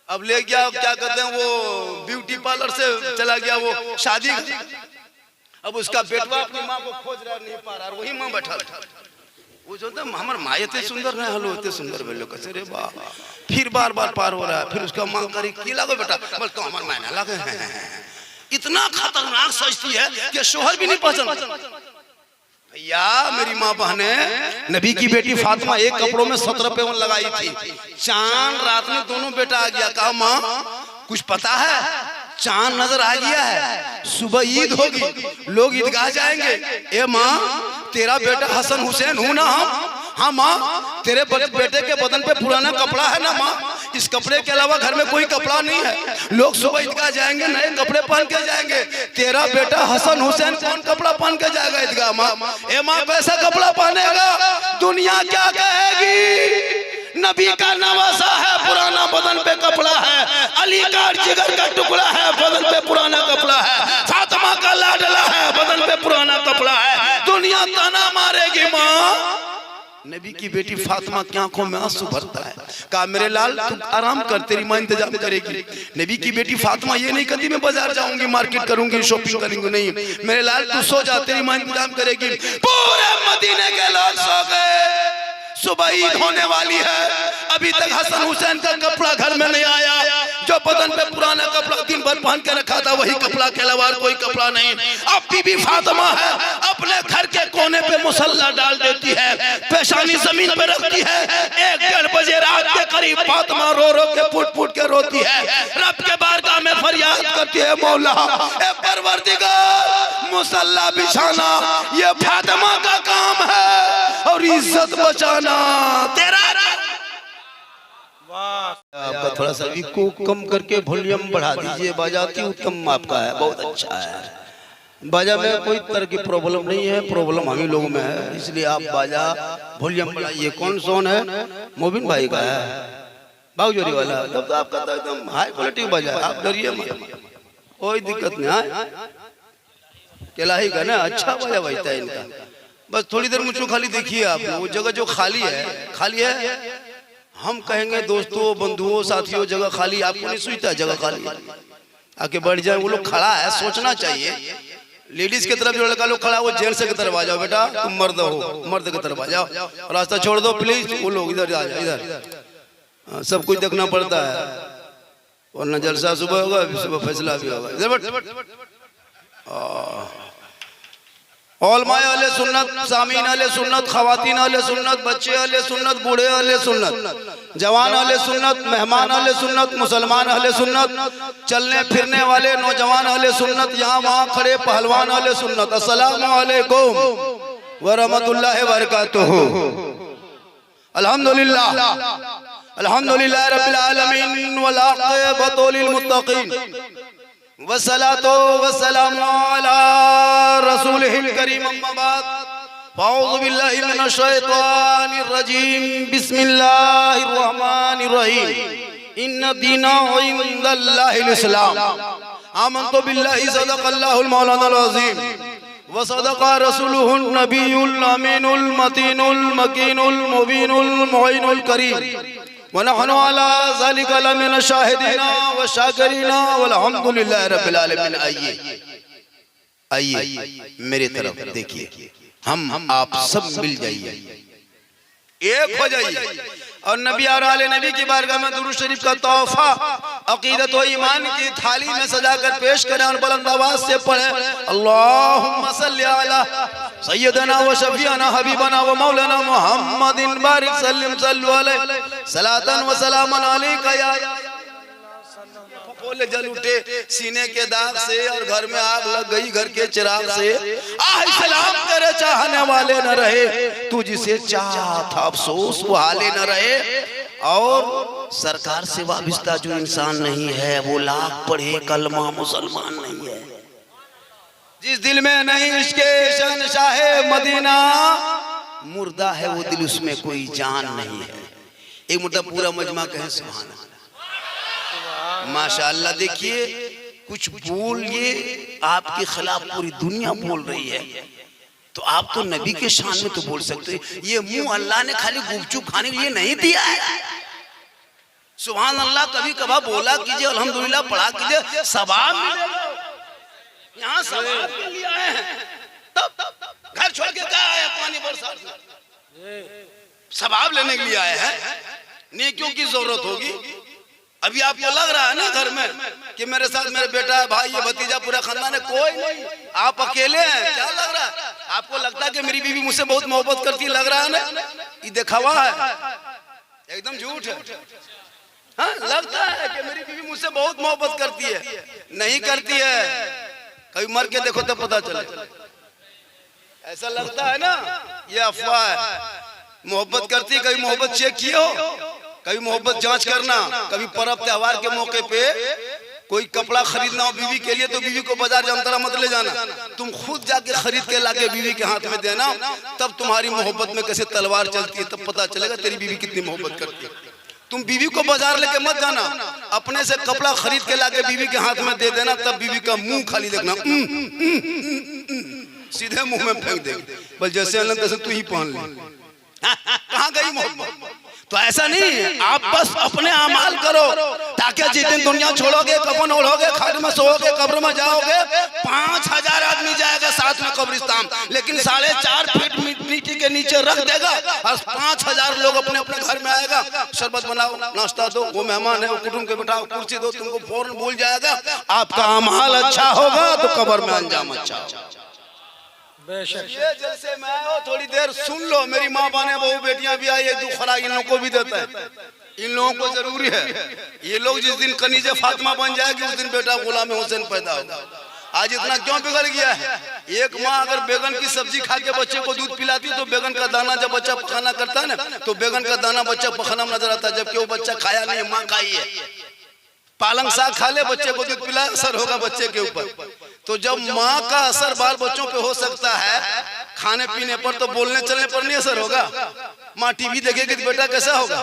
अब ले गया क्या कहते हैं वो ब्यूटी पार्लर से चला गया वो शादी। अब उसका बेटवा अपनी माँ को खोज रहा नहीं पा रहा, वही माँ बैठा वो जो हमारे माँ इतने सुंदर नहीं हलो इतने सुंदर बोलो कैसे रे बा। फिर बार बार पार हो रहा है, फिर उसका माँ करी की लागो बेटा, बोल तो हमारे मायना लगे। इतना खतरनाक सजती है कि शोहर भी नहीं पहचान। भैया मेरी माँ बहने, नबी की बेटी फातिमा एक कपड़ों में 17 पेवन लगाई थी। चांद रात में दोनों बेटा आ गया, कहा माँ कुछ पता है? चांद नजर आ गया है, सुबह ईद होगी, लोग ईदगाह जाएंगे। ए माँ तेरा बेटा हसन हुसैन हूं ना हम? हाँ माँ तेरे बेटे के बदन पे पुराना कपड़ा है ना माँ? इस कपड़े के अलावा घर में कोई कपड़ा नहीं है, लोग सुबह ईदगाह जाएंगे नए कपड़े पहन के जाएंगे। तेरा बेटा हसन हुसैन कौन कपड़ा पहन के जाएगा ईदगाह माँ? ए माँ कैसा कपड़ा पहनेगा? दुनिया क्या कहेगी? नबी का नवासा है, पुराना बदन पे कपड़ा है। अली का जिगर का टुकड़ा है, बदन पे पुराना कपड़ा है। फातिमा का लाडला है, बदन पे पुराना कपड़ा है। दुनिया ताना मारेगी माँ। नबी की बेटी फातिमा की आंखों में आंसू भरता है। कहा मेरे लाल तू आराम कर, तेरी माँ इंतजाम करेगी। नबी की बेटी फातिमा ये नहीं कहती मैं बाजार जाऊंगी, मार्केट करूंगी, शॉपिंग करूंगी, नहीं। मेरे लाल तू सो जा, तेरी माँ इंतजाम करेगी। पूरे मदीने के लोग सो गए, सुबह ईद होने वाली है, अभी तक हसन हुसैन का कपड़ा घर में नहीं आया। जो बदन पे पुराना कपड़ा दिन भर पहन के रखा था वही कपड़ा के अलावा कोई कपड़ा नहीं। अब बीबी फातिमा है, अपने घर के कोने पे मुसल्ला डाल देती है, पेशानी जमीन पे रखती है। 1-1:30 बजे रात के करीब फातिमा रो रो के फूट फूट के रोती है, रब के बारगाह में फरियाद करती है, मौला ए परवरदिगार मुसल्ला बिछाना ये फातिमा का काम है और इज्जत बचाना तेरा। आपका थोड़ा सा इको कम करके वॉल्यूम बढ़ा दीजिए, बजाती उत्तम आपका है, बहुत अच्छा है। बाजा में कोई तरह की प्रॉब्लम नहीं है, प्रॉब्लम हम ही लोगों में है, इसलिए आप बाजा वॉल्यूम बढ़ाइए। कौन सोन है? मोबिन भाई का है, बागजोरी वाला। तब तो आपका तो एकदम हाई क्वालिटी बाजा है, आप डरिए मत, कोई दिक्कत नहीं है। केलाही का ना अच्छा बाजा बजता है इनका। बस थोड़ी देर मुझको खाली देखिए आप, वो जगह जो खाली है हम कहेंगे दोस्तों बंधुओं साथियों जगह खाली, आपको नहीं सुनता जगह खाली आके बैठ जाए। वो लोग खड़ा है, सोचना चाहिए। लेडीज की तरफ जो लड़का लोग खड़ा है वो जेंट्स की तरफ आ जाओ, बेटा तुम मर्द हो, मर्द की तरफ आ जाओ, रास्ता छोड़ दो प्लीज। वो लोग इधर आ जाओ, इधर सब कुछ देखना पड़ता है, वरना जलसा सुबह होगा, सुबह फैसला भी होगा। इधर औलमाए अहले सुन्नत, सामीन अहले सुन्नत, खवातीन अहले सुन्नत, बच्चे अहले सुन्नत, बूढ़े अहले सुन्नत, जवान अहले सुन्नत, मेहमान अहले सुन्नत, मुसलमान अहले सुन्नत, चलने फिरने वाले नौजवान अहले सुन्नत, यहाँ वहाँ खड़े पहलवान अहले सुन्नत, अस्सलामु अलैकुम व रहमतुल्लाहि व बरकातुहू। अल्हम्दुलिल्लाह अल्हम्दुलिल्लाह रब्बिल आलमीन वल आक़िबतु लिल मुत्तक़ीन वस्सलातु वस्सलामु अला रसूलिहिल करीम अम्मा बाद फ़अऊज़ु बिल्लाहि मिनश शैतानिर रजीम बिस्मिल्लाहिर रहमानिर रहीम इन्न दीना इंदल्लाहिल इस्लाम आमन्तु बिल्लाहि सदक़ल्लाहुल मौलानाल अज़ीम व सदक़ा रसूलुहुन नबियुल अमीनुल मतीनुल मकीनुल मुबीनुल मुईनुल करीम वनहनु अला ज़ालिका लमिन शाहिदीना व शाकिरीना वल्हम्दुलिल्लाहि रब्बिल आलमीन। आइए मेरी तरफ देखिए, हम आप सब मिल जाइए, एक हो जाइए और नबी और आले नबी की बारगाह में दुरूद शरीफ का तोहफा अकीदत व ईमान की थाली में सजाकर पेश करें और बुलंद आवाज से पढ़ें, अल्लाहुम्मा सल्ली अला सय्यदना व शफीअना हबीबना व मौलाना मुहम्मदिन बारिक सल्लिम सल्लु अलैहि सलातन व सलामन अलैका या। बोले जल उठे सीने के दाग से और घर में आग लग गई घर के चिराग से। आह सलाम तेरे चाहने वाले न रहे, तू जिसे चाहा था अफसोस वो हाले न रहे। और सरकार से वाबिस्ता जो इंसान नहीं है वो लाख पढ़े कलमा मुसलमान नहीं है। जिस दिल में नहीं इश्क़े शहंशाहे मदीना मुर्दा है वो दिल, उसमें कोई जान नहीं है। एक मुद्दा पूरा मजमा कहे सुभान अल्लाह, माशाअल्लाह। देखिए कुछ बोलिए आपके खिलाफ पूरी दुनिया बोल रही है, तो आप तो नबी के शान में तो बोल सकते हैं। ये मुंह अल्लाह ने खाली गुपचुप खाने के लिए नहीं दिया है, सुभान अल्लाह कभी कभार बोला कीजिए, अल्हम्दुलिल्लाह पढ़ा कीजिए, सवाब मिलेगा। यहाँ सवाब के लिए आए हैं, तब घर छोड़ के क्या आए पानी बरसात में, सवाब लेने के लिए आए हैं, नेकियों की जरूरत होगी। अभी आपको लग रहा है ना घर में कि मेरे साथ मेरे बेटा भाई ये भतीजा पूरा खानदान है, कोई नहीं, आप अकेले हैं, क्या लग रहा है आपको? लगता है कि मेरी बीवी मुझसे बहुत मोहब्बत करती है, लग रहा है ना? ये दिखावा है, एकदम झूठ है। हाँ, लगता है कि मेरी बीवी मुझसे बहुत मोहब्बत करती है, नहीं करती है, कभी मर के देखो तो पता चले। ऐसा लगता है ना, ये अफवाह है। मोहब्बत करती है, कभी मोहब्बत चेक किए हो? कभी मोहब्बत जांच करना। कभी पर्व त्योहार के मौके पे कोई कपड़ा खरीदना हो बीवी के लिए तो बीवी को बाजार जमतरा मत ले जाना, तुम खुद जाके खरीद के लाके बीवी के हाथ में देना, तब तुम्हारी मोहब्बत में कैसे तलवार चलती है, तब पता चलेगा तेरी बीवी कितनी मोहब्बत करती है। तुम बीवी को बाजार लेके मत जाना, अपने से कपड़ा खरीद के लाके बीवी के हाथ में दे देना, तब बीवी का मुंह खाली देखना, सीधे मुंह में फेंक देगी, बस जैसे अल्लाह तैसे तू ही पहन ले। कहाँ गई मोहब्बत? तो ऐसा नहीं, आप बस अपने अमाल करो, ताकि जिस दिन दुनिया छोड़ोगे, कफन ओढ़ोगे, खाट में सोओगे, कब्र में जाओगे, 5000 आदमी जाएगा साथ में कब्रिस्तान, लेकिन 4.5 फीट मिट्टी के नीचे रख देगा और 5000 लोग अपने अपने घर में आएगा, शरबत बनाओ, नाश्ता दो, वो मेहमान है वो कुटुंब के बिठाओ, कुर्सी दो, तुमको फौरन भूल जाएगा। आपका अमाल अच्छा होगा तो कब्र में अंजाम अच्छा होगा। ये जैसे मैं आया थोड़ी देर सुन लो, मेरी माँ बहने बहू बेटियां भी आई, एक दो खुराक इन लोगों को भी देता है, इन लोगों को जरूरी है। ये लोग जिस दिन कनीजे फातिमा बन जाएगी उस दिन बेटा गुलाम हुसैन पैदा होगा। आज इतना क्यों बिगड़ गया है? एक माँ अगर बैगन की सब्जी खा के बच्चे को दूध पिलाती तो बैगन का दाना जब बच्चा पखाना करता है ना, तो बैगन का दाना बच्चा पखाना में नजर आता है, जबकि वो बच्चा खाया नहीं, माँ खाई है। पालक साग खा ले, बच्चे को दूध पिला, असर होगा बच्चे के ऊपर। तो जब माँ का असर बाल बच्चों पे हो सकता है खाने पीने पर, तो बोलने चलने पर नहीं असर होगा। माँ टीवी देखेगी तो बेटा कैसा होगा,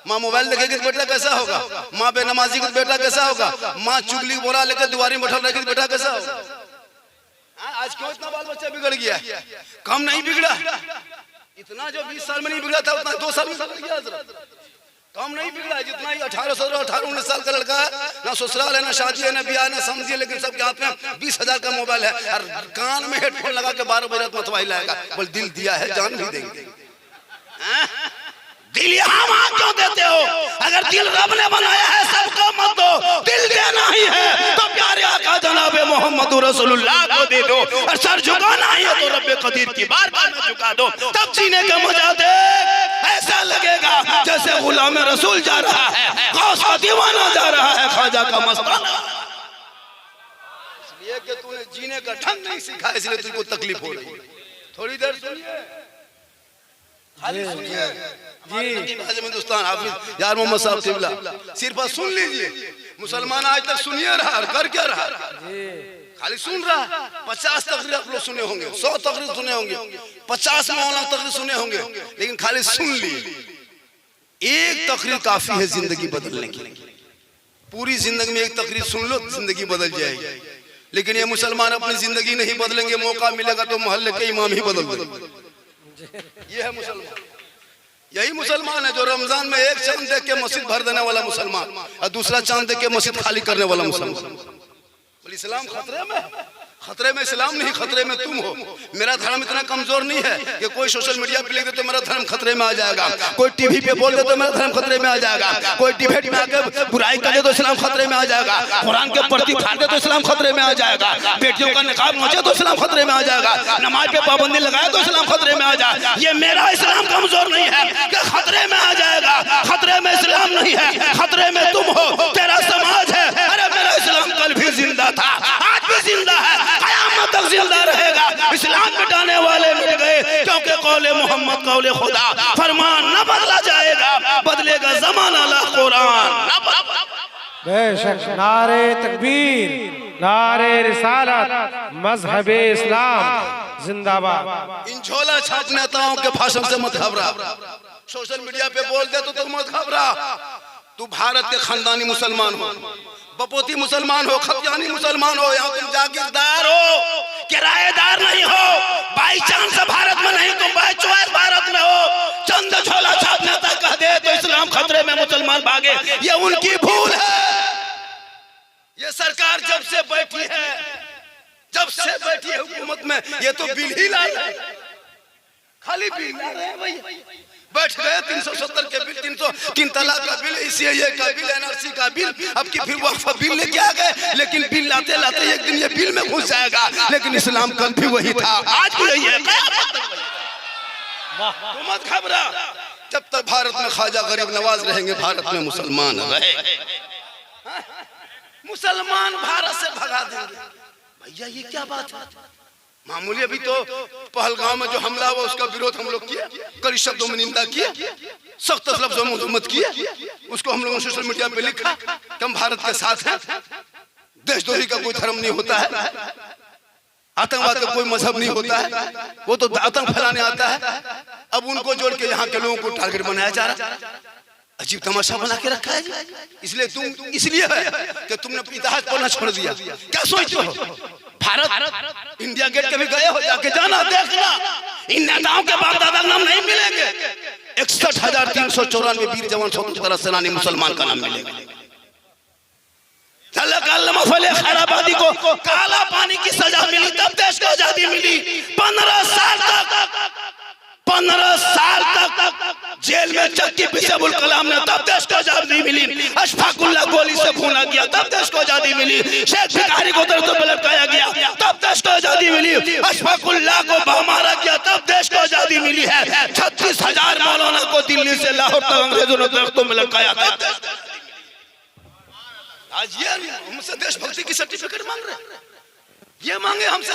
माँ मोबाइल देखेगी तो बेटा कैसा होगा, माँ बेनमाजी की तो बेटा कैसा होगा, माँ चुगली बोला लेकर दुआरी में बैठा रहेगी तो बेटा कैसा होगा। आज क्यों इतना बाल बच्चा बिगड़ गया? कम नहीं बिगड़ा, इतना जो 20 साल में नहीं बिगड़ा था उतना 2 साल में बिगड़ गया। कम नहीं बिगड़ा, जितना ही 18, 17, 18, 19 साल का लड़का है, ना ससुराल है, ना शादी है, ना ब्याह, ना समझिए, लेकिन सबके हाथ में 20,000 का मोबाइल है और कान में हेडफोन लगा के 12 बजे रात मतवाही लाएगा, बोल दिल दिया है जान भी देंगे। दिल यहाँ वहाँ क्यों देते हो? अगर दिल रब ने बनाया है सबको मत दो, दिल देना ही है तो प्यारे आका जनाबे मोहम्मद रसूलुल्लाह को दे दो, और सर झुकाना ही है तो रब्बे कदीर की बारगाह में झुका दो, तब जीने का मजा दे। ऐसा लगेगा जैसे गुलाम रसूल जा रहा है, गौस का दीवाना जा रहा है, ख्वाजा का मस्ताना। इसलिए कि तूने जीने का ढंग नहीं सीखा, इसलिए तुझको तकलीफ हो रही है। थोड़ी देर सुनिए, खाली सुनिए जी। हिंदुस्तान हाफिज यार मोहम्मद साहब किबला सिर्फ सुन लीजिए। मुसलमान आज तक सुनिए रहा, कर क्या रहा, खाली सुन रहा। 50 तकरीर आप लोग सुने होंगे, 100 तकरीर सुने होंगे, 50 मौलाना तकरीर सुने होंगे, लेकिन खाली सुन ली। एक तकरीर काफी है जिंदगी बदलने के लिए। पूरी जिंदगी में एक तकरीर सुन लो, जिंदगी बदल जाएगी। लेकिन ये मुसलमान अपनी जिंदगी नहीं बदलेंगे, मौका मिलेगा तो मोहल्ले के इमाम ही बदल देंगे। ये है मुसलमान, यही मुसलमान है जो रमजान में एक चांद देख के मस्जिद भर देने वाला मुसलमान और दूसरा चांद देख के मस्जिद खाली करने वाला मुसलमान। इस्लाम खतरे में, खतरे में इस्लाम नहीं, खतरे में तुम हो। मेरा धर्म इतना कमजोर नहीं है कि कोई सोशल मीडिया पे लिख दे तो मेरा धर्म खतरे में आ जाएगा, कोई टीवी पे बोल दे तो मेरा धर्म खतरे में आ जाएगा, कोई डिबेट में आके बुराई कर दे तो इस्लाम खतरे में आ जाएगा, कुरान के प्रति फाड़ दे तो इस्लाम खतरे में आ जाएगा, बेटियों का निकाब नोचे तो इस्लाम खतरे में आ जाएगा, नमाज पे पाबंदी लगाए तो इस्लाम खतरे में आ जाएगा। ये मेरा इस्लाम कमजोर नहीं है कि खतरे में आ जाएगा। खतरे में इस्लाम नहीं है, खतरे में तुम हो, तेरा समाज है। अरे मेरा इस्लाम कल भी जिंदा था, आज भी जिंदा है, क़यामत तक जिंदा रहेगा। इस्लाम मिटाने वाले मिट गए, क्योंकि कौले मोहम्मद कौले खुदा, फरमान न बदला जाएगा, बदलेगा ज़माना ला कुरान। बेशक नारे तकबीर, नारे रिसालत, मजहबे इस्लाम जिंदाबाद। इन झोला छाप नेताओं के भाषण से मत घबरा, सोशल मीडिया पे बोल दे तो मत घबरा। तू भारत के खानदानी मुसलमान हो, बपोती मुसलमान हो, खतियानी मुसलमान हो, यहाँ तुम जागीरदार हो, किराएदार नहीं हो। बाई चांस भारत में नहीं, तुम बाई चॉइस भारत में हो। चंद झोला छाप नेता कह दे तो इस्लाम खतरे में, मुसलमान मुसलमान भागे, ये उनकी भूल है। ये सरकार जब से बैठी है, जब से बैठी है हुकूमत में, ये तो बिल ही ला रहे हैं, खाली बिल ला रहे हैं भैया। बैठ गए 370 के बिल, 303 तलाक का बिल, सीएए का बिल, एनआरसी का बिल, अब की फिर वक्फ बिल लेके आ गए। लेकिन बिल लाते लाते एक दिन ये बिल में घुस जाएगा। लेकिन इस्लाम कल भी वही था, आज भी यही है। तो मत घबरा, जब तक भारत में ख्वाजा गरीब नवाज रहेंगे, भारत में मुसलमान रहे। मुसलमान भारत से भगा देंगे भैया, ये क्या बात है? मामूली अभी तो पहलगाम में जो हमला हुआ उसका विरोध हम लोग किए, कड़ी शब्दों में निंदा किए, सख्त लफ्जों में मजम्मत किए, उसको हम लोगों ने सोशल मीडिया पे लिखा कि हम भारत के साथ हैं। देशद्रोही का कोई धर्म नहीं होता है, आतंकवाद का कोई मजहब नहीं होता है, वो तो आतंक फैलाने आता है। अब उनको जोड़ के यहाँ के लोगों को टारगेट बनाया जा रहा है, अजीब तमाशा बना के रखा है। इसलिए है कि तुमने इतिहास पढ़ना छोड़ दिया। क्या सोचते हो? भारत इंडिया गेट के भी गए हो, जाके जाना देखना, इन नेताओं के बाप दादा नाम नहीं मिलेंगे। 61,394 वीर जवान स्वतंत्रता सेनानी मुसलमान का नाम मिलेगा। खैराबादी को काला पानी की सजा मिली, तब देश को आजादी मिली। 15 साल तक जेल में चक्की पीछे अबुल कलाम ने, तब देश को आजादी मिली। अशफाकुल्लाह गोली से भूना गया, तब देश को आजादी मिली। शेख भिखारी को दर्द पे लटकाया गया, तब देश को आजादी मिली। अशफाकुल्लाह को मारा गया, तब देश को आजादी मिली है। 36,000 मौलाना को दिल्ली से लाहौर तक अंग्रेजों ने दरख्तों में लटकाया, तब देश। आज ये हमसे देशभक्ति की सर्टिफिकेट मांग रहे हैं, ये मांगे हमसे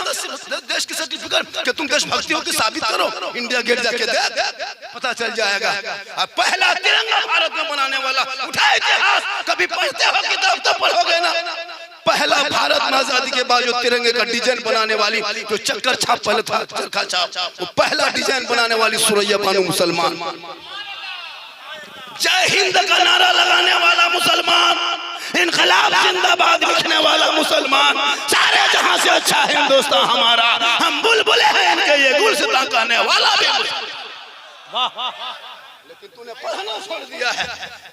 देश की सर्टिफिकेट कि तुम देशभक्ति हो कि साबित करो। इंडिया गेट जाके देख, पता चल जाएगा। अब पहला तिरंगा भारत में बनाने वाला, उठा इतिहास, कभी पढ़ते हो किताब तो पढ़ोगे ना। पहला भारत में आजादी के बाद जो तिरंगे का डिजाइन बनाने वाली, जो चक्कर छाप पहले था, चरखा छाप, वो पहला डिजाइन बनाने वाली सुरैया बानो मुसलमान। जय हिंद का नारा लगाने वाला मुसलमान, इनकलाब जिंदाबाद लिखने वाला मुसलमान, सारे जहां से अच्छा हिंदुस्तान हमारा, हम बुलबुले हैं इनके, ये गुलसितां कहने वाला भी। लेकिन तूने पढ़ना छोड़ दिया है।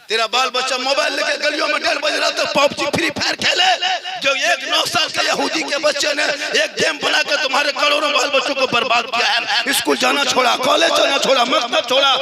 तेरा बाल बच्चा मोबाइल लेके गलियों में 1:30 बजे रात तक पबजी फ्री फायर खेले। जो एक 9 साल के यहूदी के बच्चे ने एक गेम बना के तुम्हारे करोड़ों बाल बच्चों को बर्बाद किया है। स्कूल जाना छोड़ा, कॉलेज जाना छोड़ा, मकतब छोड़ा,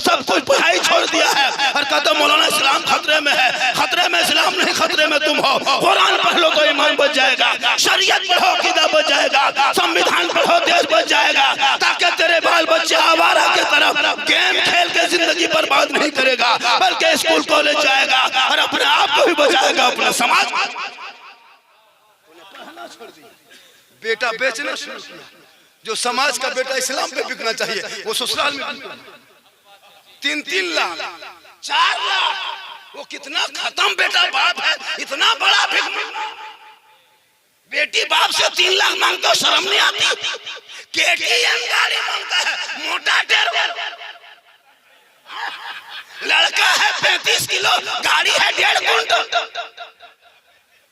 सब कुछ पढ़ाई छोड़ दिया है। और कहता मौलाना इस्लाम खतरे में है। खतरे में इस्लाम नहीं, खतरे में तुम हो। कुरान पढ़ लो तो ईमान बच जाएगा, शरीयत पढ़ो अकीदा बच जाएगा, संविधान पढ़ो देश बच जाएगा, ताकि तेरे बाल बच्चे आवारा की तरफ गेम खेल के जिंदगी बर्बाद नहीं करेगा, बल्कि स्कूल कॉलेज जाएगा और अपने आप को भी बचाएगा, अपना समाज। बेटा बेचना शुरू किया। जो समाज का बेटा इस्लाम पे बिकना चाहिए, वो ससुराल में 3-3 लाख 4 लाख। वो कितना खत्म बेटा बाप है, इतना बड़ा बेटी बाप से 3 लाख मांगते हो, शर्म नहीं आती? केटीएम गाड़ी मांगता है, मोटा टेरवर। लड़का है 35 किलो, गाड़ी है 1.5 क्विंटल,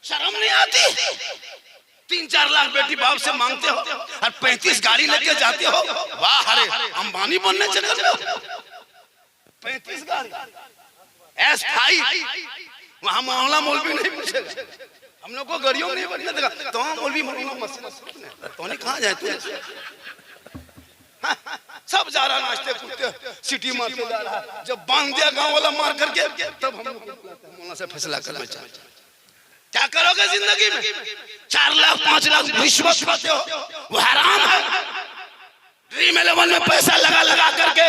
शर्म नहीं आती? 3-4 लाख बेटी बाप से मांगते हो और 35 गाड़ी लेके जाते हो। वाह, अरे अंबानी बनने चक्कर में 35 गाड़ी S5। वहां मोहल्ला मौलवी नहीं पूछेगा, हम लोग को गाड़ियों नहीं बनने देगा। तो मौलवी तो कहाँ जाए तू? सब जा रहा नाचते कूदते, सिटी मारते जा रहा। जब बांध दिया गांव वाला मार करके, तब हम लोग से फैसला करना चाहिए। क्या करोगे जिंदगी में? 4 लाख 5 लाख रिश्वत खाते हो, वो हराम है। ड्रीम 11 में पैसा लगा लगा करके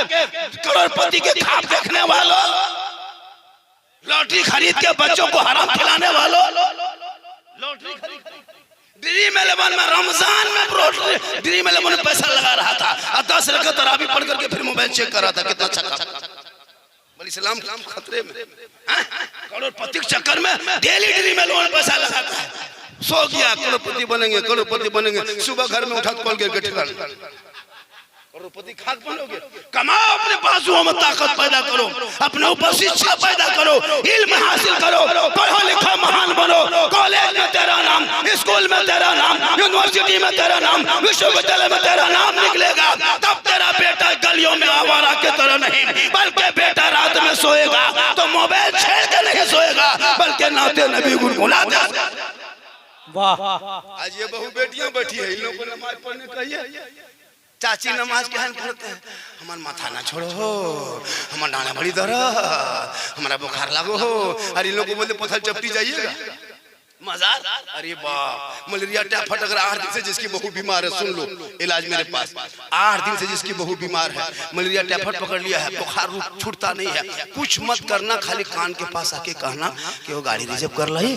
करोड़पति के ख्वाब देखने वालों, लॉटरी खरीद के बच्चों को हराम खिलाने वालों, लॉटरी ड्रीम 11 में रमजान में ड्रीम 11 में पैसा लगा रहा था और 10 रकात तरावी पढ़ करके फिर मोबाइल चेक कर रहा था। कितना अच्छा बोल, इस्लाम खतरे में। करोड़पति के चक्कर में डेली ड्रीम 11 में पैसा लगाता है। सो गया करोड़पति बनेंगे, करोड़पति बनेंगे, सुबह घर में उठा कॉल के ठिकाना करोड़पति खाक बनोगे। कमाओ, अपने बाजुओं में ताकत पैदा करो, अपने ऊपर शिक्षा पैदा करो, इल्म हासिल करो, पढ़ो लिखो महान बनो। कॉलेज में तेरा नाम, स्कूल में तेरा नाम, यूनिवर्सिटी में तेरा नाम, विश्वविद्यालय में तेरा नाम निकलेगा। तब तेरा बेटा गलियों में आवारा की तरह नहीं, बल्कि बेटा रात में सोएगा तो मोबाइल छेड़ के नहीं सोएगा, बल्कि नाते नबी गुनगुनाते। वाह आज ये बहू बेटियां बैठी है, इन लोगों को नमाज पढ़ने कहिए। चाची नमाज के हाल पढ़ते हैं, हमारा माथा ना छोड़ो हो, हमारा डांडा बड़ी दर्द, हमारा बुखार लागो हो। अरे इन लोगों को बोलते पत्थर चपटी जाइएगा मजाक। अरे बाप, मलेरिया टाइफाइड अगर 8 दिन से जिसकी बहू बीमार है, सुन लो इलाज मेरे पास, 8 दिन से जिसकी बहू बीमार है, मलेरिया टाइफाइड पकड़ लिया है, बुखार छूटता नहीं है, कुछ मत करना, खाली कान के पास आके कहना कि वो गाड़ी रिजर्व कर ली,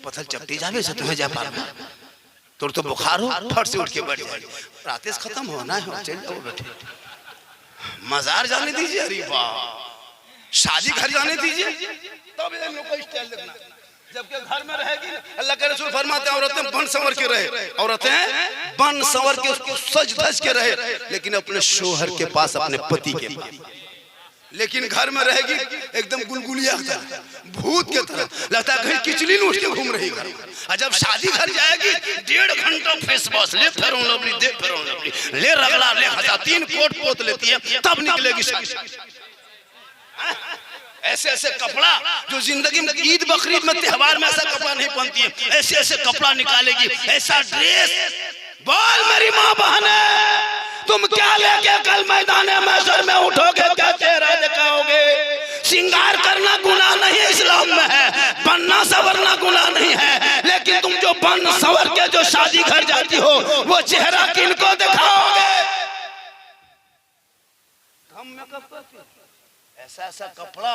पत्थर चपटी जावे से तुम्हें जा पाना, तो बुखार हो फट से उठ के बैठ जाए, रातेश खत्म होना है, चल जाओ बैठे। मजार जाने दीजिए, अरे बाप शादी घर जाने दीजिए, तब इन लोग का स्टाइल देखना। जबकि घर में रहेगी, अल्लाह के रसूल फरमाते हैं औरतें बन संवर के रहे, औरतें बन संवर के उसको सज धज के रहे, लेकिन अपने शोहर के पास, अपने पति के पास। लेकिन घर में रहेगी एकदम गुलगुलिया भूत के तरह, लगता है कहीं किचली उठ के घूम रही घर। और जब शादी घर जाएगी 1.5 घंटा फेस वॉश ले, फेयर लवली दे, फेयर लवली ले, रगड़ा ले, हजा 3 कोट पोत लेती है, तब निकलेगी शादी। ऐसे ऐसे कपड़ा जो जिंदगी में ईद बकरीद में त्योहार में ऐसा कपड़ा नहीं पहनती है, ऐसे ऐसे कपड़ा निकालेगी, ऐसा ड्रेस। बोल मेरी माँ बहने, तुम क्या लेके कल मैदान महशर में उठोगे, क्या चेहरा दिखाओगे? श्रृंगार करना गुनाह नहीं इस्लाम में है, बनना संवरना गुनाह नहीं है, लेकिन तुम जो बन संवर के जो शादी घर जाती हो, वो चेहरा किनको दिखाओगे? ऐसा ऐसा कपड़ा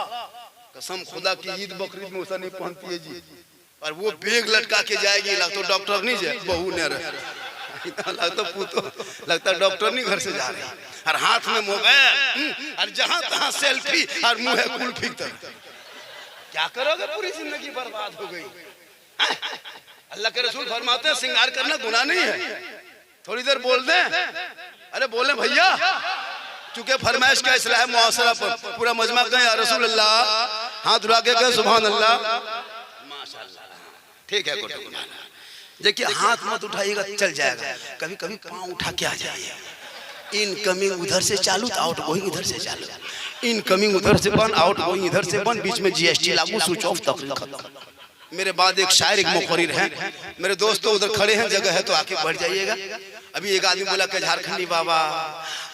कसम खुदा की ईद बकरीद में ऐसा नहीं पहनती है जी। और वो बेग लटका के जाएगी, लगता डॉक्टर नहीं जाए, बहू ने लगता पुतो, लगता डॉक्टर नहीं घर से जा रही, और हाथ में मोबाइल, और जहां तहां सेल्फी, और मुंह है कुल्फी तरह। क्या करोगे? पूरी जिंदगी बर्बाद हो गई। अल्लाह के रसूल फरमाते हैं श्रृंगार करना गुनाह नहीं है। थोड़ी देर बोल दे, अरे बोले भैया, चूंकि फरमाइश का इसलाह है मुआशरा पर, पूरा मजमा कहें या रसूल अल्लाह, हाथ उठा के कहें सुभान अल्लाह, माशाअल्लाह, ठीक है। देखिए हाथ मत उठाइएगा, चल जाएगा, कभी कभी पांव उठा के आ जाइए। इनकमिंग उधर से चालू, आउट गोइंग इधर से चालू, इनकमिंग उधर से बंद, आउट गोइंग इधर से बंद, बीच में जीएसटी लागू, स्विच ऑफ, तकरीर खत्म। मेरे बाद एक शायर, एक मुखरिर हैं, मेरे दोस्तों उधर खड़े हैं, जगह है तो आके बढ़ जाइएगा। अभी एक आदमी बोला कि झारखंडी बाबा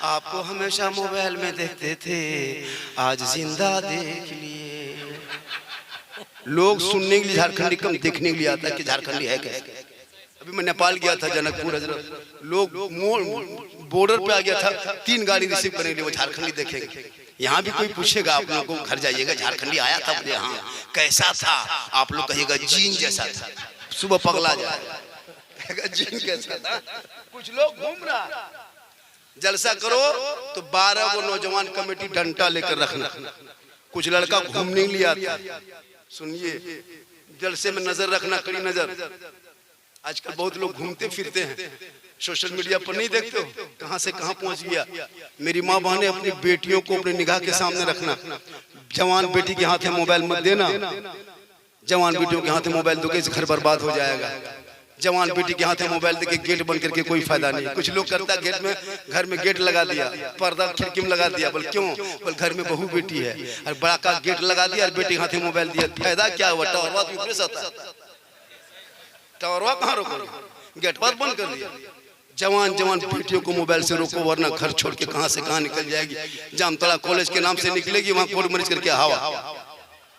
आपको हमेशा मोबाइल में देखते थे, आज जिंदा देख लिए। लोग सुनने के लिए झारखंडी कम देखने के लिए आता है कि झारखंडी है कैसे। अभी मैं नेपाल गया था, जनकपुर हजरत, लोग बॉर्डर पे आ गया था, 3 गाड़ी रिसीव करने के लिए, वो झारखंडी देखेंगे। यहाँ भी कोई पूछेगा आप लोगों को, घर जाइएगा झारखंडी आया था बोले हाँ, कैसा था? आप लोग कहिएगा जीन जैसा था, सुबह पगला जाए, जीन कैसा था। कुछ लोग घूम रहा, जलसा करो तो 12 वो नौजवान कमेटी डंडा लेकर रखना, कुछ लड़का घूमने के लिए आता। सुनिए, जलसे में नजर रखना, कड़ी नजर। आजकल बहुत लोग घूमते फिरते हैं, सोशल मीडिया पर नहीं देखते हो कहां से कहां पहुंच गया। मेरी माँ बहनें, अपनी बेटियों को अपने निगाह के सामने रखना। जवान बेटी के हाथ में मोबाइल मत देना, जवान बेटियों के हाथ में मोबाइल दोगे घर बर्बाद हो जाएगा। जवान बेटी के हाथ में मोबाइल देके गेट बंद करके कोई फायदा नहीं। कुछ लोग करता गेट में, घर में गेट लगा दिया, पर्दा खिड़की में लगा दिया, बोल क्यों? बोल घर में बहू बेटी है, और बड़ा का गेट लगा दिया और बेटी हाथ में मोबाइल दिया, फायदा क्या हुआ? टावरवा टावरवा कहाँ रोको, गेट पर बंद कर दिया। जवान जवान बेटियों को मोबाइल से रोको, वरना घर छोड़ के कहां से कहां निकल जाएगी। जामतड़ा कॉलेज के नाम से निकलेगी, वहां कोर्ट मैरिज करके हवा।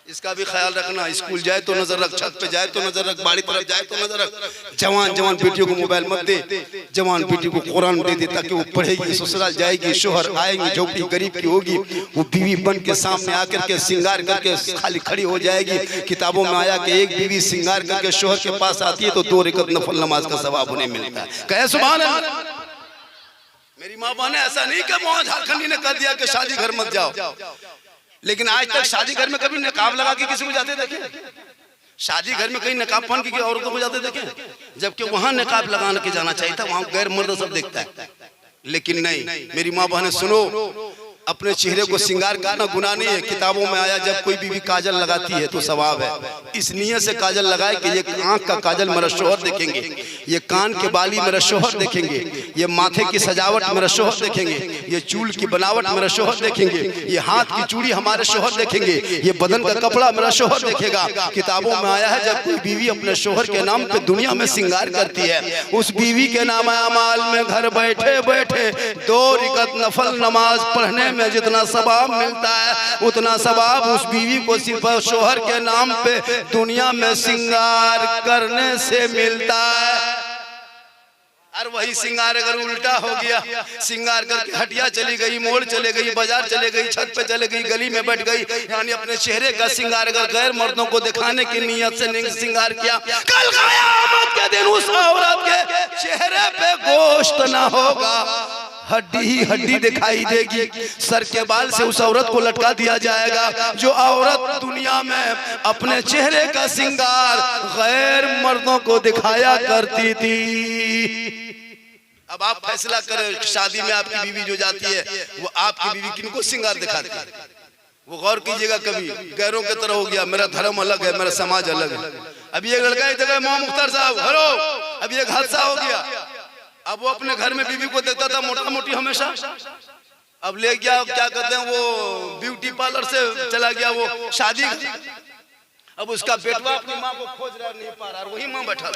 इसका भी ख्याल रखना, स्कूल जाए तो नजर रख, छत पे जाए तो नजर रख, बाड़ी तरफ जाए तो नजर रख। जवान जवान बेटियों को मोबाइल मत दे, जवान बेटी को कुरान दे दे ताकि वो पढ़ेगी, ससुराल जाएगी, शोहर आएंगे, झोपड़ी गरीब की होगी, वो बीवी बन के सामने आकर के श्रृंगार करके खाली खड़ी हो जाएगी। किताबों में आया कि एक बीवी श्रृंगार करके शोहर के पास आती है तो 2 रकात नफल नमाज का सवाब उन्हें मिलता है। कहे सुभान अल्लाह। मेरी माँ बहने, ऐसा नहीं कि मोहन झारखंडी ने कर दिया कि शादी घर मत जाओ, लेकिन आज तक शादी घर में कभी नकाब लगा के किसी को जाते देखे? शादी घर में कहीं नकाब पहन के औरतों को जाते देखे? जबकि वहां नकाब लगाने के जाना चाहिए था, वहां गैर मर्द सब देखता है, लेकिन नहीं। मेरी माँ बहने सुनो, अपने चेहरे को श्रृंगार करना गुनाह नहीं है। किताबों में आया जब कोई बीवी काजल लगाती है तो सवाब है। इस नियत से काजल लगाए कि ये आंख का काजल मेरा शोहर देखेंगे, ये कान के बाली मेरा शोहर देखेंगे, ये माथे की सजावट मेरा शोहर देखेंगे, ये चूल की बनावट मेरा शोहर देखेंगे, ये हाथ की चूड़ी हमारे शोहर देखेंगे, ये बदन का कपड़ा मेरा शोहर देखेगा। किताबों में आया है जब कोई बीवी अपने शोहर के नाम पे दुनिया में श्रृंगार करती है, उस बीवी के नाम अमाल में घर बैठे बैठे 2 रकात नफल नमाज पढ़ने में जितना सवाब मिलता है उतना सवाब उस बीवी को सिर्फ शोहर के नाम पे दुनिया में श्रृंगार करने से मिलता है। और वही श्रृंगार अगर उल्टा हो गया, श्रृंगार करके हटिया चली गई, मोड़ चले गई, बाजार चले गई, छत पे चले गई, गली में बैठ गई, यानी अपने चेहरे का श्रृंगार अगर गैर मर्दों को दिखाने की नियत से श्रृंगार किया, कल क़यामत के दिन उस औरत के चेहरे पे गोश्त ना होगा, हड्डी ही हड्डी दिखाई देगी। सर के बाल से उस औरत को लटका दिया जाएगा जो औरत दुनिया में अपने चेहरे का श्रृंगार गैर मर्दों को दिखाया करती थी। अब आप फैसला करें, शादी में आपकी बीवी जो जाती है वो आपकी बीवी किनको श्रृंगार दिखाती है? वो गौर कीजिएगा, कभी गैरों की तरह हो गया, मेरा धर्म अलग है, मेरा समाज अलग है। अभी एक लड़का एक जगह मोहम्मद मुख्तार साहब, हेलो, अभी एक हादसा हो गया। अब वो अपने घर में बीवी को देखता था मोटा मोटी हमेशा, अब ले गया क्या कहते हैं वो ब्यूटी पार्लर से चला गया वो शादी। अब उसका बेटवा अपनी माँ को खोज रहा नहीं पा रहा, वही माँ बैठा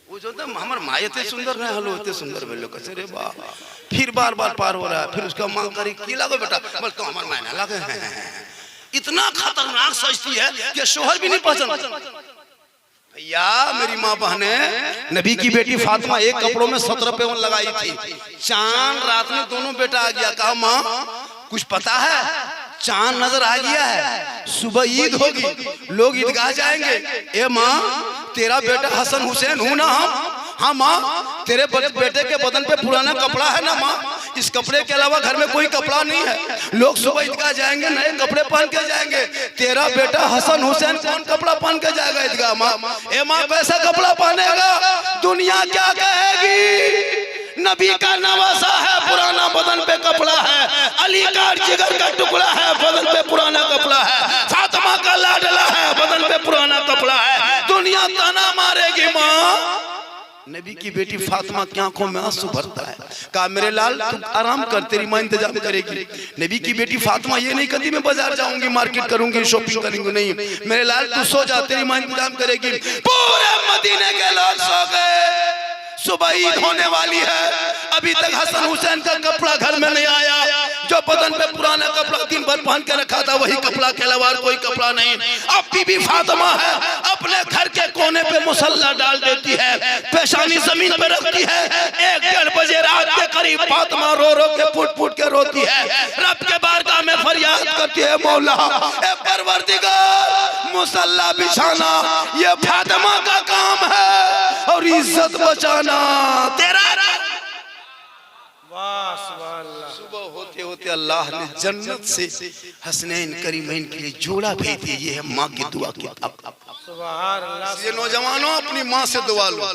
वो जो हमारे माँ इतने सुंदर है, हलो इतने सुंदर बेलो कैसे रे बा, फिर बार बार पार हो रहा है, फिर उसका माँ करी की लागो बेटा, बोल तो हमारे मायना लगे हैं। इतना खतरनाक सोचती है कि शोहर भी नहीं पसंद। भैया मेरी माँ बहने, नबी की बेटी फातिमा एक कपड़ों में 17 पेवन लगाई थी, चांद रात में दोनों बेटा आ गया, कहा माँ कुछ पता है, चांद नजर आ गया है, सुबह ईद होगी, लोग ईदगाह जाएंगे, ए माँ तेरा बेटा हसन हुसैन हूं ना हम? हाँ माँ, तेरे बेटे के बदन पे पुराना कपड़ा है ना माँ? इस कपड़े के अलावा घर में कोई कपड़ा नहीं है, लोग सुबह ईदगाह जाएंगे नए कपड़े पहन के जाएंगे, तेरा बेटा हसन हुसैन कौन कपड़ा पहन के जाएगा ईदगाह माँ? ए माँ कैसा कपड़ा पहनेगा, दुनिया क्या कहेगी? नबी का नवासा है, पुराना बदन पे कपड़ा है, अली का जिगर का टुकड़ा है, बदन पे पुराना कपड़ा है, फातिमा का लाडला है, बदन पे पुराना कपड़ा है, दुनिया ताना मारेगी माँ। नबी की बेटी फातिमा की आंखों में आंसू भरता है, कहा मेरे लाल तुम आराम कर, तेरी माँ इंतजाम करेगी। नबी की बेटी फातिमा ये नहीं कहती मैं बाजार जाऊंगी, मार्केट करूंगी, शॉपिंग करूंगी, नहीं, मेरे लाल तू सो जा, तेरी माँ इंतजाम करेगी। पूरे मदीने के लोग सो गए, सुबह ईद होने वाली है, अभी तक हसन हुसैन का कपड़ा घर में नहीं आया, जो बदन पे पुराना कपड़ा दिन भर पहन के रखा था वही कपड़ा के अलावा कोई कपड़ा नहीं। अब बीबी फातिमा है, अपने घर के कोने पे मुसल्ला डाल देती है, पेशानी जमीन पे रखती है, 1-1:30 बजे रात के करीब फातिमा रो रो के फुट फुट के रोती है, रब के बारगाह में फरियाद करती है, मौला ए परवरदिगार मुसल्ला बिछाना ये फातिमा का काम है और इज्जत बचाना तेरा। सुबह होते होते अल्लाह ने जन्नत से हसनैन करीमैन के लिए जोड़ा भेज दिया। ये है माँ की दुआ की। ये नौजवानों अपनी माँ से दुआ लो,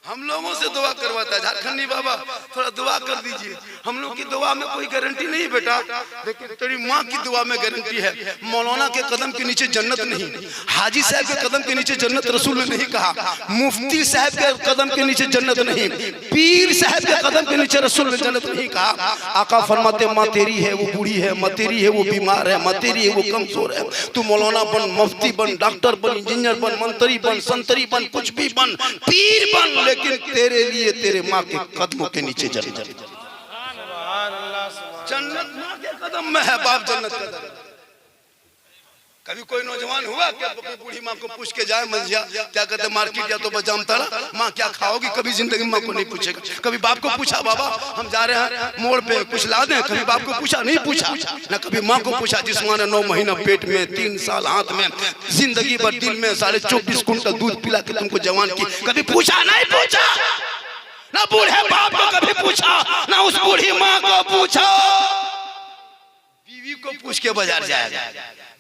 हम लोगों से दुआ करवाता है झारखंडी बाबा, थोड़ा दुआ कर दीजिए। हम लोग की दुआ में कोई गारंटी नहीं बेटा, लेकिन तेरी माँ की दुआ में गारंटी है। मौलाना के कदम के नीचे जन्नत नहीं, हाजी साहब के कदम के नीचे जन्नत रसूल ने नहीं कहा, मुफ्ती साहब के कदम के नीचे जन्नत नहीं, पीर साहब के कदम के नीचे रसूल ने जन्नत नहीं कहा। आका फरमाते माँ तेरी है वो बूढ़ी है, माँ तेरी है वो बीमार है, माँ तेरी है वो कमजोर है, तू मौलाना बन, मुफ्ती बन, डॉक्टर बन, इंजीनियर बन, मंत्री बन, संतरी बन, कुछ भी बन, पीर बन, लेकिन तेरे लिए तेरे माँ के कदमों के नीचे जन्नत। जन्नत माँ के कदम में है, बाप जन्नत का कदम। कभी कोई नौजवान हुआ क्या बूढ़ी माँ को पूछ के जाए मंजिया क्या कहते मार्केट या तो बजाम तारा माँ क्या खाओगी, कभी जिंदगी माँ को नहीं पूछेगा। कभी बाप को पूछा बाबा हम जा रहे हैं मोड़ पे कुछ ला दें, कभी बाप को पूछा नहीं पूछा, ना कभी माँ को पूछा जिस माँ ने 9 महीना पेट में 3 साल हाथ में जिंदगी भर दिन में 24.5 कुंटल दूध पिला के तुमको जवान की, कभी पूछा नहीं पूछा, ना बूढ़े बाप को कभी पूछा, ना उस बूढ़ी माँ को पूछा। बीवी को पूछ के बाजार जाएगा,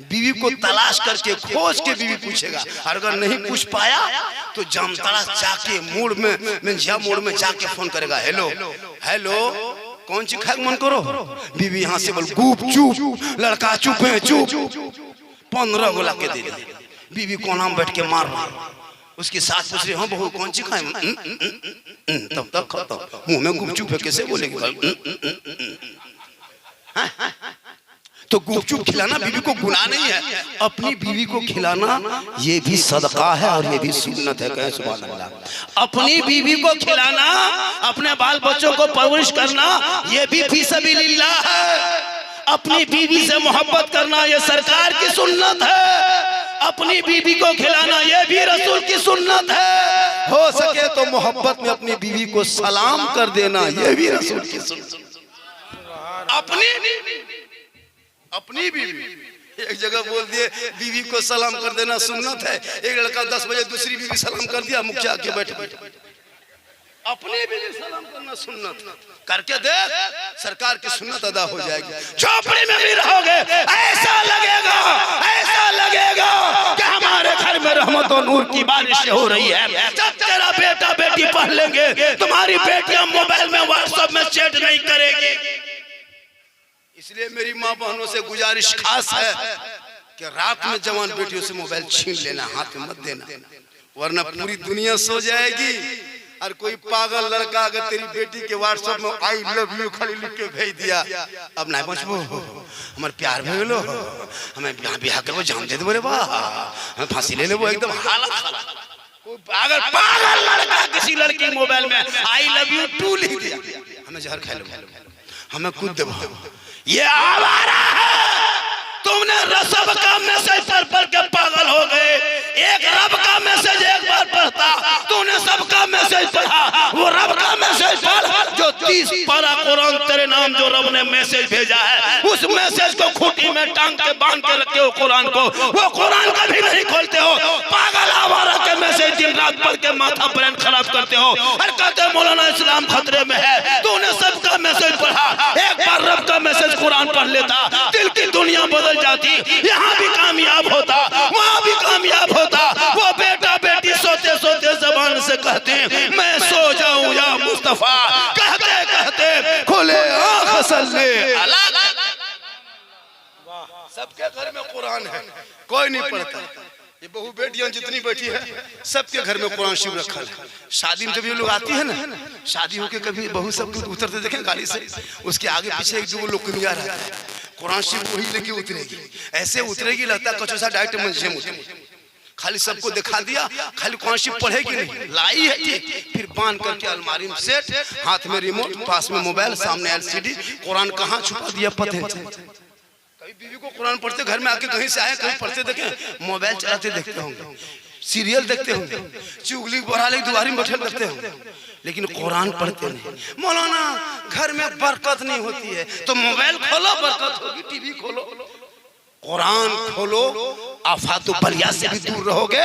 बीवी को तलाश करके खोज के बीवी पूछेगा, और अगर नहीं पूछ पाया तो जामताड़ा जाके मोड़ में मंझिया मोड़ में जाके फोन करेगा, हेलो हेलो कौन सी खाए मन करो, बीवी यहाँ से बोल गुप चुप, लड़का चुप है चुप, 15 गोला के दे दे। बीवी को नाम बैठ के मार रहा, उसकी सास पूछ रही हाँ बहू कौन सी खाए, तब तक खाता मुंह में गुपचुप है कैसे बोलेगी। तो गुपचुप खिलाना बीवी को गुनाह नहीं है, अपनी बीवी को खिलाना ये भी सदका है और ये भी सुन्नत है। कहें सुभान अल्लाह। अपनी बीवी को खिलाना, अपने बाल बच्चों को परवरिश करना ये भी फी सबीलिल्लाह है। अपनी बीवी से मोहब्बत करना ये सरकार की सुन्नत है। अपनी बीवी को खिलाना ये भी रसूल की सुन्नत है। हो सके तो मोहब्बत में अपनी बीवी को सलाम कर देना ये भी रसूल की सुन्नत। अपनी बीवी एक जगह बोल दिए बीवी को सलाम कर देना सुन्नत है। एक लड़का 10 बजे दूसरी बीवी सलाम कर दिया, मुखिया के बैठ अपनी बीवी सलाम करना सुन्नत करके देख, सरकार की सुन्नत अदा हो जाएगी। झोपड़ी में भी रहोगे ऐसा लगेगा कि हमारे घर में रहमत और नूर की बारिश हो रही है। जब तेरा बेटा बेटी पढ़ लेंगे, तुम्हारी बेटियां मोबाइल में व्हाट्सएप में चैट नहीं करेगी। इसलिए मेरी माँ बहनों से गुजारिश खास है कि रात में जवान बेटियों से मोबाइल छीन लेना, हाथ में मत देना, वरना पूरी दुनिया सो जाएगी। और कोई पागल लड़का अगर तेरी बेटी के व्हाट्सएप में आई लव यू खाली लिख के भेज दिया, अब नहीं पहुंचबो हमारे प्यार में लो, हमें ब्याह करो जान दे दो, बोले वाह हमें फांसी ले लो, एकदम हालत। अगर पागल लड़का किसी लड़की मोबाइल में आई लव यू टू लिख दिया, हमें जहर खा लो, हमें कूद दो, ये आवारा है। तुमने रब का मैसेज पढ़ के पागल हो गए। एक रब का मैसेज एक बार पढ़ता, तूने सबका मैसेज पढ़ा, वो रब का मैसेज पढ़ जो 30 पारा कुरान तेरे नाम जो रब ने मैसेज भेजा है, उस मैसेज को खूंटी में टांग के बांध के रखे हो कुरान को, वो कुरान कभी नहीं खोलते हो। पागल आवारा के मैसेज दिन रात पढ़ के माथा ब्रेन खराब करते हो और कहते हो मौलाना इस्लाम खतरे में है। तूने सबका मैसेज पढ़ा, एक बार रब का मैसेज कुरान पढ़ लेता, दिल की दुनिया बदल जाती, यहाँ भी कामयाब होता, वहाँ भी कामयाब होता। वो बेटा बेटी सोते सोते जबान से कहते हैं मैं सो जाऊं या मुस्तफा, कहते कहते खुले आँख सल्ले अला। सबके घर में कुरान है, कोई नहीं पढ़ता। ये बहू बेटियां जितनी बैठी है सबके घर में कुरान शिव रखा है। शादी में जब ये लोग आती है ना, शादी होके कभी बहू सब उतरते देखें गाड़ी से, उसके आगे पीछे एक दो लोग कुमिया रहता है, कुरान शिव वही लेके उतरेगी, ऐसे उतरेगी लगता है कचौसा डायरेक्ट मंजिल में उतरेगी। खाली सबको दिखा दिया, खाली कुरान शिव पढ़ेगी नहीं, लाई है ठीक, फिर बांध करके अलमारी में सेट, हाथ में रिमोट, पास में मोबाइल, सामने LCD, कुरान कहाँ छुपा दिया पता है। कभी बीवी को कुरान पढ़ते घर में आके कहीं से आए, कहीं पढ़ते देखे, मोबाइल चलाते देखते होंगे, सीरियल देखते होंगे, चुगली बहराले दुआरी में बैठे देखते होंगे, लेकिन कुरान पढ़ते नहीं। मौलाना घर में बरकत नहीं होती है, तो मोबाइल खोलो बरकत होगी, टीवी खोलो, कुरान खोलो, आफात बलिया से भी दूर रहोगे।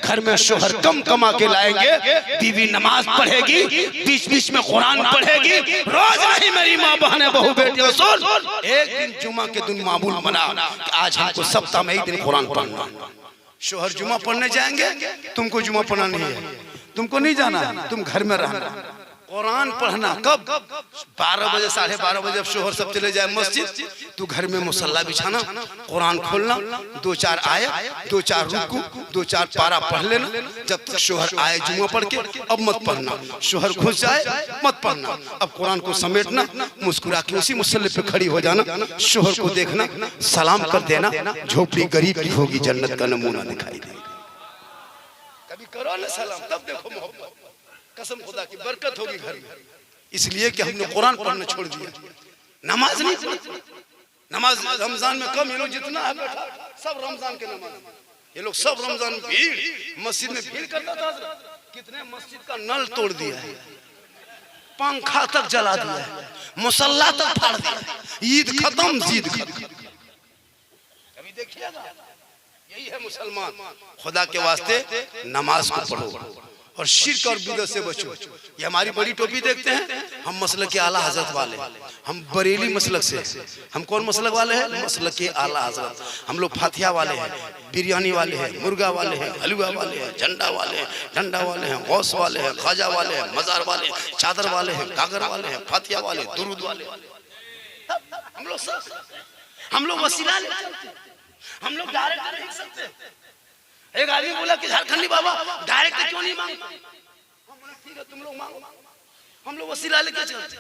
घर में शोहर कम कमा के लाएंगे, बीवी नमाज पढ़ेगी, बीच बीच में कुरान पढ़ेगी, रोज नहीं मेरी माँ बहने बहू बेटियों सुन, एक दिन जुमा के दिन मामूल बना, आज हमको सप्ताह में एक दिन कुरान पढ़ना। शोहर जुमा पढ़ने जाएंगे, तुमको जुमा पढ़ना नहीं है, तुमको नहीं जाना, तुम घर में रहना, कुरान पढ़ना। कब? 12 बजे 12:30 बजे जब शोहर सब चले जाए मस्जिद, तू घर में मुसल्ला बिछाना, कुरान खोलना, 2-4 आयत, 2-4 रुकू, 2-4 पारा पढ़ लेना। जब तक शोहर आए जुमा पढ़ के, अब मत पढ़ना, शोहर घुस जाए मत पढ़ना, अब कुरान को समेटना, मुस्कुरा के उसी मुसल्ले पे खड़ी हो जाना, शोहर को देखना, सलाम कर देना, झोपड़ी गरीब की होगी, जन्नत का नमूना दिखाई देगा। कभी करो ना सलाम, तब देखो मोहब्बत, कसम खुदा की बरकत होगी घर में। इसलिए कि हमने कुरान पढ़ना छोड़ दिया, नमाज नहीं पढ़ते। नमाज रमजान में कम, ये लोग जितना है बैठा सब रमजान के नमाज, ये लोग सब रमजान भीड़ मस्जिद में भीड़ करता था। कितने मस्जिद का नल तोड़ दिया है, पंखा तक जला दिया है, मुसल्ला तक फाड़ दिया, ईद खत्म, जीद खत्म। कभी देखिएगा, यही है मुसलमान। खुदा के वास्ते नमाज को पढ़ो, और शिर्क और बिदअत से बचो। ये हमारी बड़ी टोपी देखते हैं, हम मसलक के आला हजरत वाले, हम बरेली मसलक से। हम कौन मसलक वाले हैं? मसलक के आला हजरत। हम लोग फातिहा वाले हैं, बिरयानी वाले हैं, मुर्गा वाले हैं, हलवा वाले हैं, झंडा वाले हैं, डंडा वाले हैं, गौस वाले हैं, ख्वाजा वाले हैं, मजार वाले हैं, चादर वाले हैं, कागर वाले हैं, फातिहा वाले, दुरूद वाले। हम लोग वसीला ले चलते, हम लोग डायरेक्ट नहीं सकते। एक आदमी बोला कि झारखंडी बाबा डायरेक्ट क्यों नहीं मांगते? हम बोला ठीक है, तुम लोग मांगो। हम लोग वसीला लेके चलते।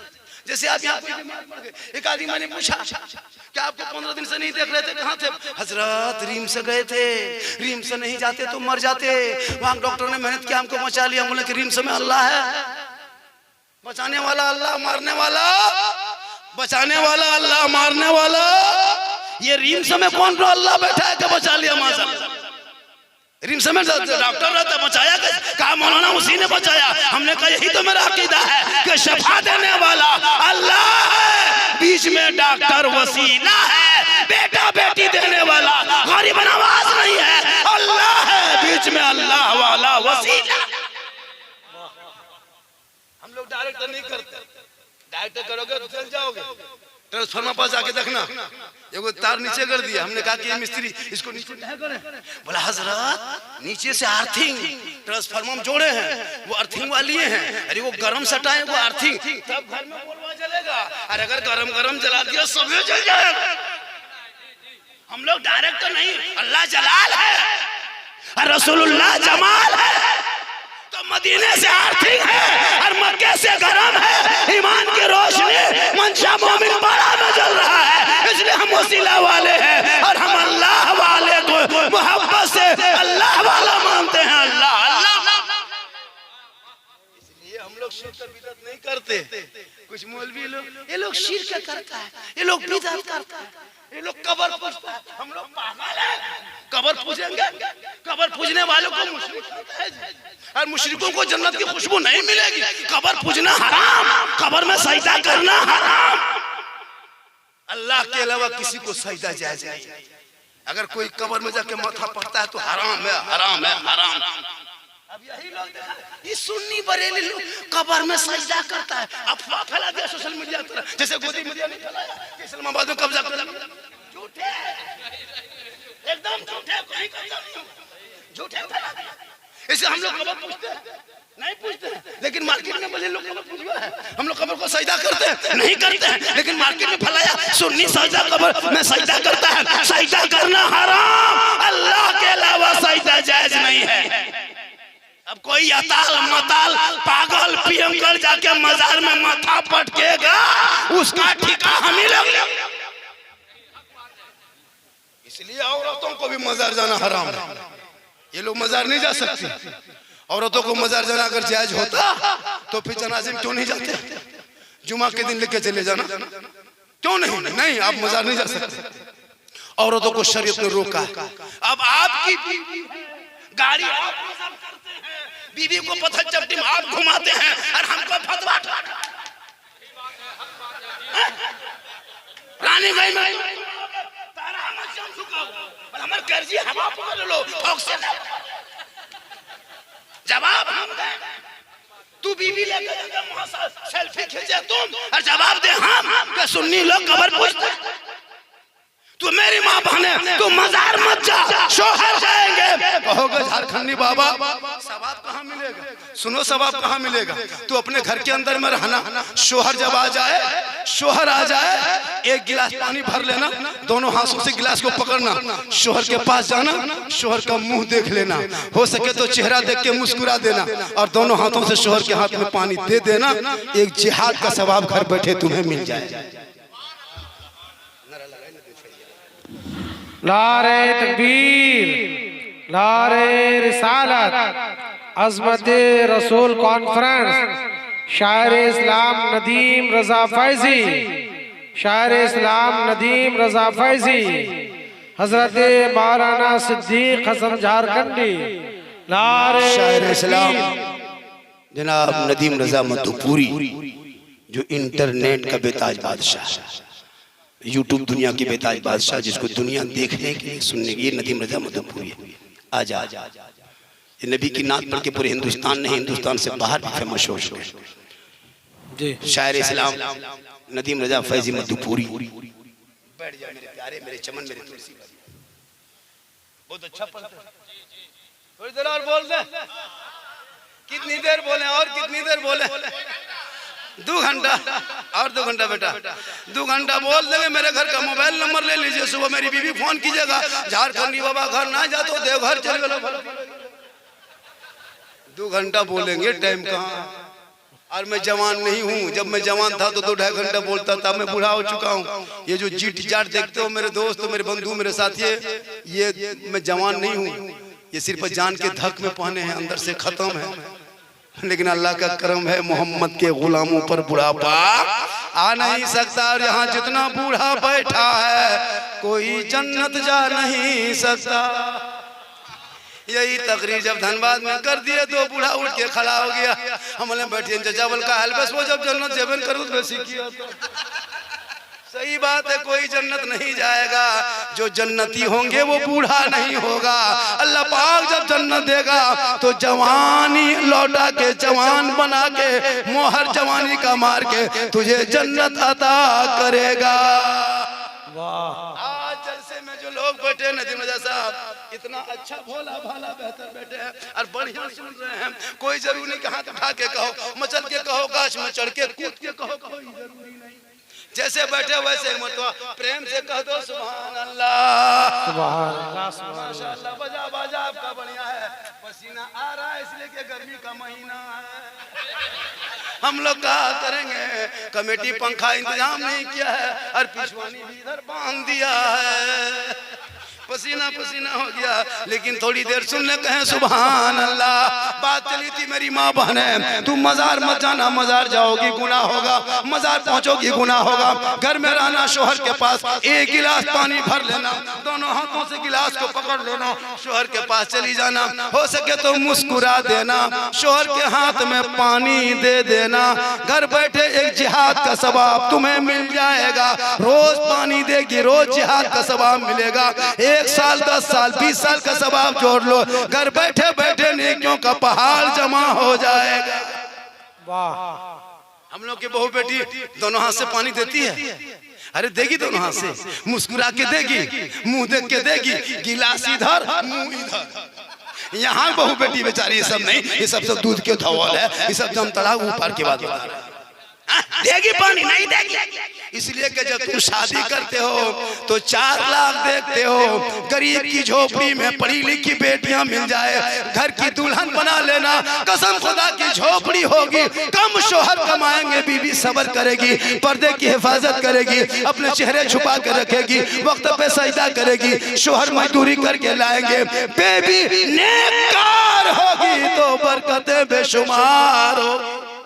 जैसे आप यहाँ कोई बीमार पड़ गए, एक आदमी मैंने पूछा क्या आपको 15 दिन से नहीं देख रहे थे, कहाँ थे? हजरत रीम से गए थे, रीम से नहीं जाते तो मर जाते, वहाँ डॉक्टर ने मेहनत किया, हमको बचा लिया। बोले कि रीम से में अल्लाह है, बचाने वाला अल्लाह, मारने वाला, बचाने वाला अल्लाह, मारने वाला। ये रीम से में कौन सा अल्लाह बैठा है कि बचा लिया? माशा रीम से में डॉक्टर रहता, बचाया कहा मौलाना उसी ने बचाया। हमने कहा यही तो मेरा अकीदा है कि शफा देने वाला अल्लाह है, बीच में डॉक्टर वसीला है, बेटा बेटी देने वाला गरीब नवाज नहीं है, अल्लाह है, बीच में अल्लाह वाला वसीला। हम लोग डायरेक्ट नहीं करते, डायरेक्ट करोगे तो चल जाओगे। ट्रांसफार्मर पास जाके देखना, एगो तार नीचे कर दिया। हमने कहा कि ये मिस्त्री इसको नीचे क्या करे? बोला हजरत नीचे से अर्थिंग ट्रांसफार्मर में जोड़े हैं, वो अर्थिंग वाली हैं। अरे वो गरम सटाए, वो अर्थिंग तब घर में बोलवा जलेगा। अरे अगर गरम गरम जला दिया सब जल जाएगा। हम लोग डायरेक्ट नहीं, अल्लाह जलाल है और रसूलुल्लाह जमाल है, तो मदीने से अर्थिंग है और मक्के से गरम है। ईमान की रोशनी मंशा मोमिन बड़ा में जल रहा है, इसलिए हम वसीला वाले हैं और हम अल्लाह वाले को मोहब्बत से अल्लाह वाला मानते हैं। अल्लाह अल्लाह, इसलिए हम लोग शिर्क और बिदअत नहीं करते। कुछ मौलवी लोग, ये लोग शिर्क करता है, ये लोग बिदअत करता है, ये लोग कब्र पूजता है। हम लोग पागल हैं, कब्र पूजेंगे? कब्र पूजने वालों को मुशरिक कहते हैं और मुशरिकों को जन्नत की खुशबू नहीं मिलेगी। कब्र पूजना हराम, कब्र में सजदा करना हराम। अल्लाह के अलावा किसी को सजदा जायज नहीं। अगर कोई कब्र में जाके माथा पड़ता है तो हराम है, हराम है, हराम। अब यही लोग देखा, ये सुन्नी बरेली लोग कब्र में सजदा करता है, अफवाह फैला दिया सोशल मीडिया पर, जैसे गोदी मीडिया ने फैलाया कि इस्लामाबाद में कब्जा कर लिया। झूठे, एकदम झूठे, कोई कब्जा नहीं, झूठे फैला दिया। इसे हम लोग कब्र पूछते नहीं, पूछते हैं, लेकिन मार्केट में बोले लोग कब्र पूछवा है। हम लोग कब्र को सजदा करते हैं नहीं करते हैं, लेकिन मार्केट में फैलाया सुन्नी सजदा कब्र में सजदा करता है। सजदा करना हराम, अल्लाह के अलावा सजदा जायज नहीं है। अब कोई अताल मताल पागल पियंकर जाके मजार में माथा पटकेगा, उसका ठिका हम ही लोग। इसलिए औरतों को भी मजार जाना हराम है। ये लोग मजार नहीं जा सकते। औरतों को मजार जाना अगर जायज होता तो फिर जनाजे में क्यों नहीं जाते? जुमा के दिन लेके चले जाना, क्यों नहीं? नहीं, आप मजार नहीं जा सकते। औरतों को शरीयत ने रोका। अब आपकी गाड़ी आप करते हैं, बीवी को पत्थर चपटी में आप घुमाते हैं और हमको फतवा रानी गई में तारा हम जम चुका और हमारे कर्जी हवा पकड़ लो, ठोक से जवाब हम दें। तू बीवी लेकर सेल्फी खींचे तुम और जवाब दे हम कि सुन्नी लोग कब्र पूछते। तू मेरी माँ बहने, तू मजार मत जा, शोहर जाएंगे। कहोगे झारखंडी बाबा सवाब कहाँ मिलेगा? सुनो सवाब कहाँ मिलेगा? तू अपने घर के अंदर में रहना, शोहर जब आ जाए, शोहर आ जाए, एक गिलास पानी भर लेना, दोनों हाथों से गिलास को पकड़ना, शोहर के पास जाना, शोहर का मुंह देख लेना, हो सके तो चेहरा देख के मुस्कुरा देना और दोनों हाथों से शोहर के हाथ में पानी दे देना। एक जिहाद का सवाब घर बैठे तुम्हें मिल जाए। नारे तकबीर, नारे रिसालत, अज़मत रसूल कॉन्फ्रेंस, शायर इस्लाम नदीम रजा फैजी, शायर इस्लाम नदीम रजा फैजी, हजरत मौलाना सिद्दीक हसन झारखंडी। नारे शायर इस्लाम जनाब नदीम रजा मधुपुरी, जो इंटरनेट का बेताज बादशाह, यूट्यूब दुनिया की बेताज बादशाह, जिसको दुनिया देखने के सुनने की, ये नदीम रजा मधुपुरी है। आजा ये नबी की नात पढ़ के पूरे हिंदुस्तान नहीं, हिंदुस्तान से बाहर भी फेमस हो चुके। जी शायर इस्लाम नदीम रजा फैजी मधुपुरी। बैठ जा मेरे प्यारे, मेरे चमन, मेरे तुलसी। बहुत अच्छा पढ़ते हैं। थोड़ी देर और बोल दे। कितनी देर बोले और कितनी देर बोले? 2 घंटा और 2 घंटा बेटा, 2 घंटा बोल देंगे। मेरे घर का मोबाइल नंबर ले लीजिए, सुबह मेरी बीवी फोन कीजिएगा। झारखंडी बाबा घर ना जा तो देवघर चले गए। 2 घंटा बोलेंगे, टाइम कहाँ। और मैं जवान नहीं हूँ, जब मैं जवान था तो 2-2.5 घंटा बोलता था। मैं बूढ़ा हो चुका हूँ। ये जो जीट जाट देखते हो मेरे दोस्त, मेरे बंधु, मेरे साथी, ये मैं जवान नहीं हूँ। ये सिर्फ जान के धक में पहने हैं, अंदर से खत्म है। लेकिन अल्लाह का करम है, मोहम्मद के गुलामों पर बुढ़ापा आ नहीं सकता। और यहाँ जितना बूढ़ा बैठा है कोई जन्नत जा नहीं सकता। यही तकरीर जब धनबाद में कर दिए तो बूढ़ा उठ के खड़ा हो गया। हमने बैठे चावल का हल, बस वो जब जन्नत जेबन करूँ तो सीखिए। सही बात है, कोई जन्नत नहीं जाएगा। जो जन्नती होंगे वो बूढ़ा नहीं होगा। अल्लाह पाक जब जन्नत देगा तो जवानी लौटा के, जवान बना के, मोहर जवानी का मार के तुझे जन्नत अता करेगा। वाह। आज जलसे में जो लोग बैठे नदीम रजा साहब, इतना अच्छा भोला भाला बेहतर बैठे हैं और बढ़िया सुन रहे हैं। कोई जरूरी नहीं कि हाथ उठा के कहो, मचल के कहो, गाछ में चढ़ के कूद के कहो, कोई जरूरी नहीं। जैसे बैठे वैसे मरतबा प्रेम से कह दो सुभान अल्लाह, सुभान अल्लाह, माशाअल्लाह। बजा बाजा आपका बढ़िया है। पसीना आ रहा है इसलिए कि गर्मी का महीना है। हम लोग क्या करेंगे, कमेटी पंखा इंतजाम नहीं किया है और पिछवानी भी इधर बांध दिया है। पसीना पसीना हो गया। लेकिन थोड़ी देर सुनने कहें सुभान अल्लाह। बात चली थी मेरी माँ बहने, तू मजार मत जाना, मजार जाओगी गुनाह होगा, मजार पहुंचोगी गुनाह होगा। घर में रहना, शोहर के पास 1 गिलास पानी भर लेना, दोनों हाथों से गिलास को पकड़ लेना, शोहर के पास चली जाना। हो सके तो मुस्कुरा देना, शोहर के हाथ में पानी दे देना। घर बैठे एक जिहाद का सवाब तुम्हें मिल जाएगा। रोज पानी देगी, रोज जिहाद का सवाब मिलेगा। 1 साल, 10 साल, 20 साल का सवाब जोड़ लो, घर बैठे बैठे नेकियों का पहाड़ जमा हो जाएगा। वाह। हम लोग की बहू बेटी दोनों हाथ से पानी देती है। अरे देगी दोनों हाथ से, मुस्कुरा के देगी, मुंह देख के देगी, गिलास इधर मुंह इधर। यहाँ बहू बेटी बेचारी ये सब नहीं, ये सब दूध के धवल है, ये सब जमतड़ा ऊपर के बाद देगी पानी नहीं देगी। इसलिए कि जब तुम शादी करते हो तो 4 लाख देखते हो। गरीब की झोपड़ी में पढ़ी लिखी बेटियां मिल जाए, घर की दुल्हन बना लेना। कसम खुदा की झोपड़ी होगी, कम शोहर कमाएंगे, बीवी सब्र करेगी, पर्दे की हिफाजत करेगी, अपने चेहरे छुपा कर रखेगी, वक्त पे सजदा करेगी, शोहर मजदूरी करके लाएंगे। बेबी नेककार होगी तो बरकतें बेशुमार होगी।